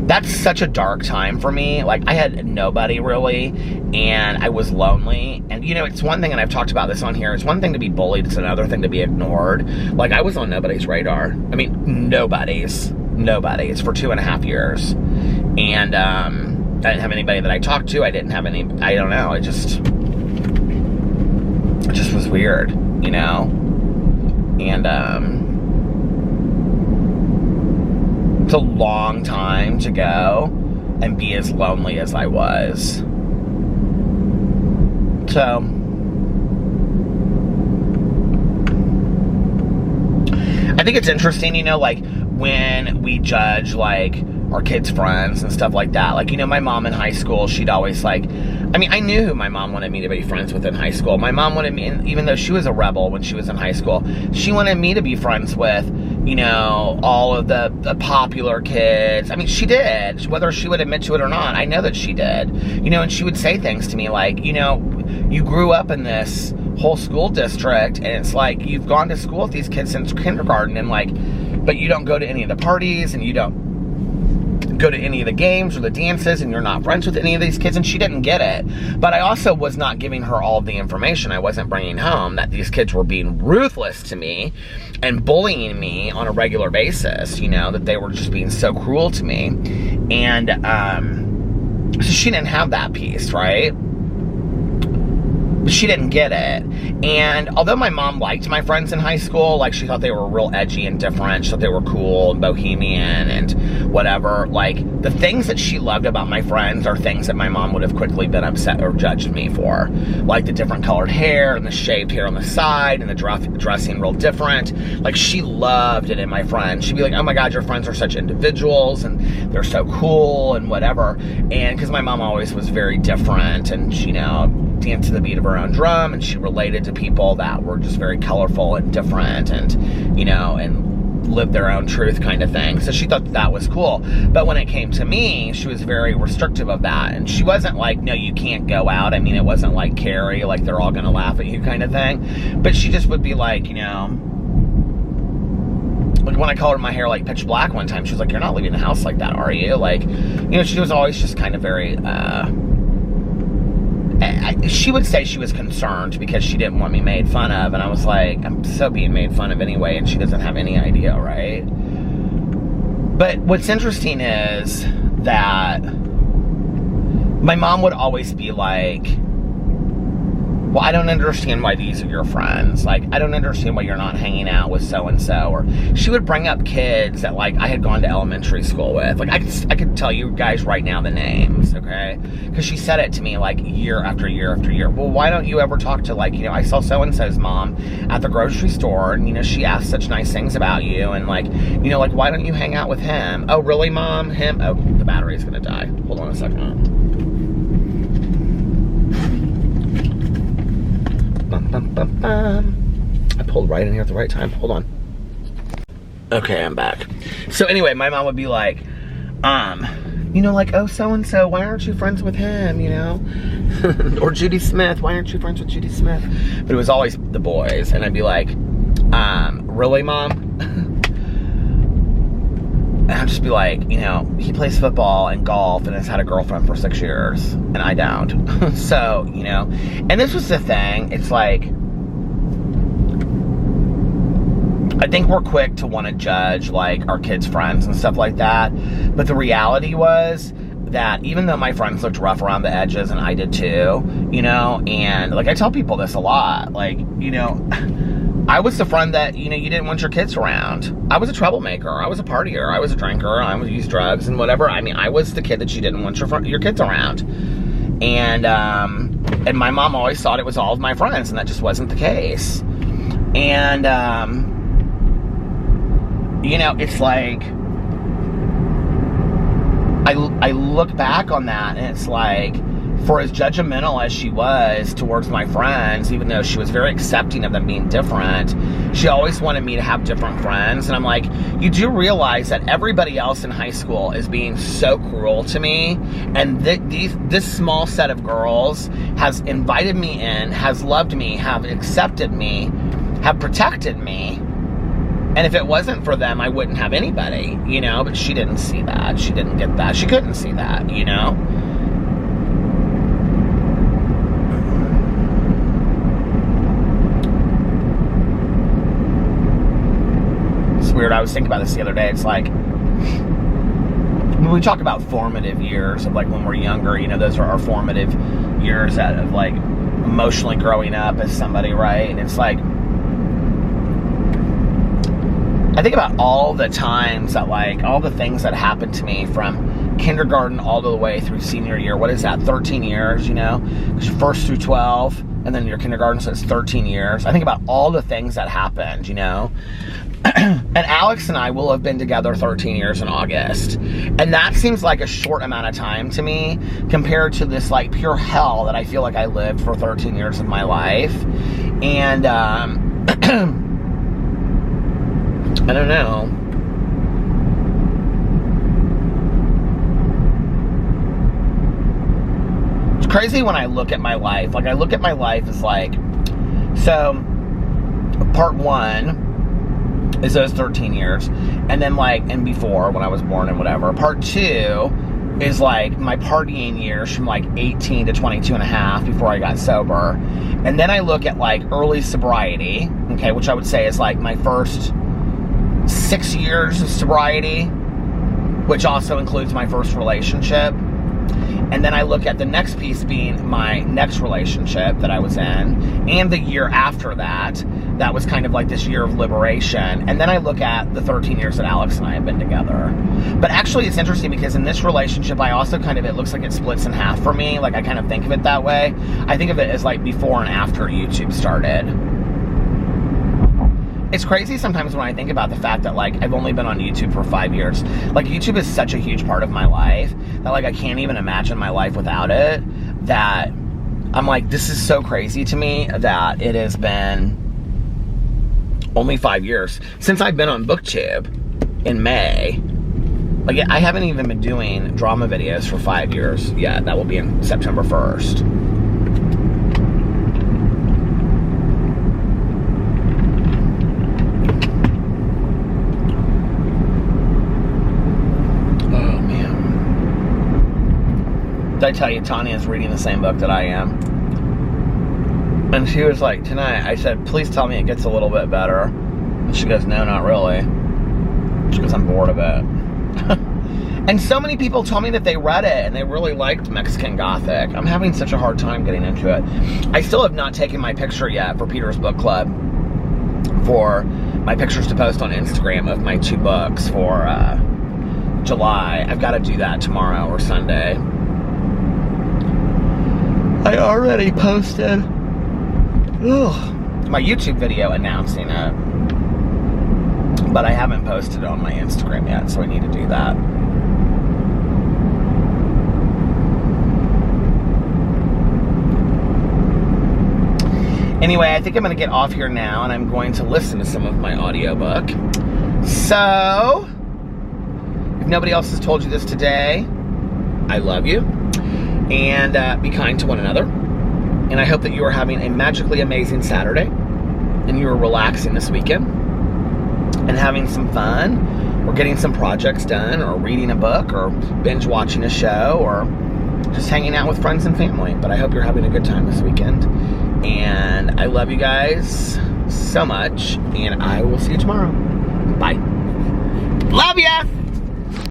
that's such a dark time for me. Like, I had nobody really, and I was lonely. And, you know, it's one thing, and I've talked about this on here, it's one thing to be bullied, it's another thing to be ignored. Like, I was on nobody's radar. I mean, nobody's for 2.5 years. And I didn't have anybody that I talked to. I didn't have any, I don't know, it just was weird, you know? And it's a long time to go and be as lonely as I was. So I think it's interesting, you know, like, when we judge, like, our kids' friends and stuff like that. Like, you know, my mom in high school, she'd always, like, I mean, I knew who my mom wanted me to be friends with in high school. My mom wanted me, even though she was a rebel when she was in high school, she wanted me to be friends with, you know, all of the popular kids. I mean, she did, whether she would admit to it or not. I know that she did, you know, and she would say things to me like, you know, you grew up in this whole school district, and it's like, you've gone to school with these kids since kindergarten, and, like, but you don't go to any of the parties, and you don't go to any of the games or the dances, and you're not friends with any of these kids. And she didn't get it. But I also was not giving her all the information. I wasn't bringing home that these kids were being ruthless to me and bullying me on a regular basis, you know, that they were just being so cruel to me. And so she didn't have that piece, right? But she didn't get it. And although my mom liked my friends in high school, like, she thought they were real edgy and different, she thought they were cool and bohemian and whatever, like, the things that she loved about my friends are things that my mom would have quickly been upset or judged me for. Like the different colored hair and the shaved hair on the side and the dressing real different. Like, she loved it in my friends. She'd be like, oh my God, your friends are such individuals and they're so cool and whatever. And because my mom always was very different, and she, you know, danced to the beat of her own drum, and she related to people that were just very colorful and different, and, you know, and live their own truth kind of thing. So she thought that was cool. But when it came to me, she was very restrictive of that. And she wasn't like, no, you can't go out. I mean, it wasn't like Carrie, like they're all going to laugh at you kind of thing. But she just would be like, you know, like when I colored my hair like pitch black one time, she was like, you're not leaving the house like that, are you? Like, you know, she was always just kind of very, she would say she was concerned because she didn't want me made fun of, and I was like, I'm so being made fun of anyway, and she doesn't have any idea, right? But what's interesting is that my mom would always be like, well, I don't understand why these are your friends. Like, I don't understand why you're not hanging out with so-and-so. Or she would bring up kids that, like, I had gone to elementary school with. Like, I could tell you guys right now the names, okay? Because she said it to me, like, year after year after year. Well, why don't you ever talk to, like, you know, I saw so-and-so's mom at the grocery store, and, you know, she asked such nice things about you. And, like, you know, like, why don't you hang out with him? Oh, really, Mom? Him? Oh, the battery's going to die. Hold on a second. I pulled right in here at the right time. Hold on. Okay, I'm back. So anyway, my mom would be like, you know, like, oh, so-and-so, why aren't you friends with him, you know? Or Judy Smith, why aren't you friends with Judy Smith? But it was always the boys. And I'd be like, really, Mom? And I'd just be like, you know, he plays football and golf and has had a girlfriend for 6 years, and I don't. So, you know, and this was the thing. It's like, I think we're quick to want to judge, like, our kids' friends and stuff like that. But the reality was that even though my friends looked rough around the edges, and I did too, you know, and, like, I tell people this a lot, like, you know, I was the friend that, you know, you didn't want your kids around. I was a troublemaker. I was a partier. I was a drinker. I would use drugs and whatever. I mean, I was the kid that you didn't want your kids around. And my mom always thought it was all of my friends, and that just wasn't the case. And, you know, it's like, I look back on that, and it's like, for as judgmental as she was towards my friends, even though she was very accepting of them being different, she always wanted me to have different friends. And I'm like, you do realize that everybody else in high school is being so cruel to me, and this small set of girls has invited me in, has loved me, have accepted me, have protected me. And if it wasn't for them, I wouldn't have anybody, you know? But she didn't see that. She didn't get that. She couldn't see that, you know? Weird. I was thinking about this the other day. It's like, when we talk about formative years of, like, when we're younger, you know, those are our formative years of, like, emotionally growing up as somebody, right? And it's like, I think about all the times that, like, all the things that happened to me from kindergarten all the way through senior year. What is that? 13 years, you know? Because you're first through 12, and then your kindergarten, so it's 13 years. I think about all the things that happened, you know? And Alex and I will have been together 13 years in August. And that seems like a short amount of time to me compared to this, like, pure hell that I feel like I lived for 13 years of my life. And, I don't know. It's crazy when I look at my life. Like, I look at my life as, like, so, part one is those 13 years, and then, like, and before, when I was born and whatever. Part two is, like, my partying years from, like, 18 to 22 and a half before I got sober. And then I look at, like, early sobriety, okay, which I would say is, like, my first 6 years of sobriety, which also includes my first relationship. And then I look at the next piece being my next relationship that I was in, and the year after that, that was kind of like this year of liberation. And then I look at the 13 years that Alex and I have been together. But actually, it's interesting because in this relationship, I also kind of, it looks like it splits in half for me. Like, I kind of think of it that way. I think of it as, like, before and after YouTube started. It's crazy sometimes when I think about the fact that, like, I've only been on YouTube for 5 years. Like, YouTube is such a huge part of my life that, like, I can't even imagine my life without it. That I'm like, this is so crazy to me that it has been Only 5 years. Since I've been on BookTube in May, like, I haven't even been doing drama videos for 5 years yet. That will be in September 1st. Oh, man. Did I tell you Tanya's reading the same book that I am? And she was like, tonight, I said, please tell me it gets a little bit better. And she goes, no, not really. She goes, I'm bored of it. And so many people told me that they read it and they really liked Mexican Gothic. I'm having such a hard time getting into it. I still have not taken my picture yet for Peter's Book Club, for my pictures to post on Instagram of my 2 books for July. I've got to do that tomorrow or Sunday. I already posted my YouTube video announcing it, but I haven't posted it on my Instagram yet, so I need to do that. Anyway, I think I'm going to get off here now, and I'm going to listen to some of my audiobook. So, if nobody else has told you this today, I love you, and be kind to one another. And I hope that you are having a magically amazing Saturday, and you are relaxing this weekend, and having some fun, or getting some projects done, or reading a book, or binge watching a show, or just hanging out with friends and family. But I hope you're having a good time this weekend. And I love you guys so much, and I will see you tomorrow. Bye. Love ya!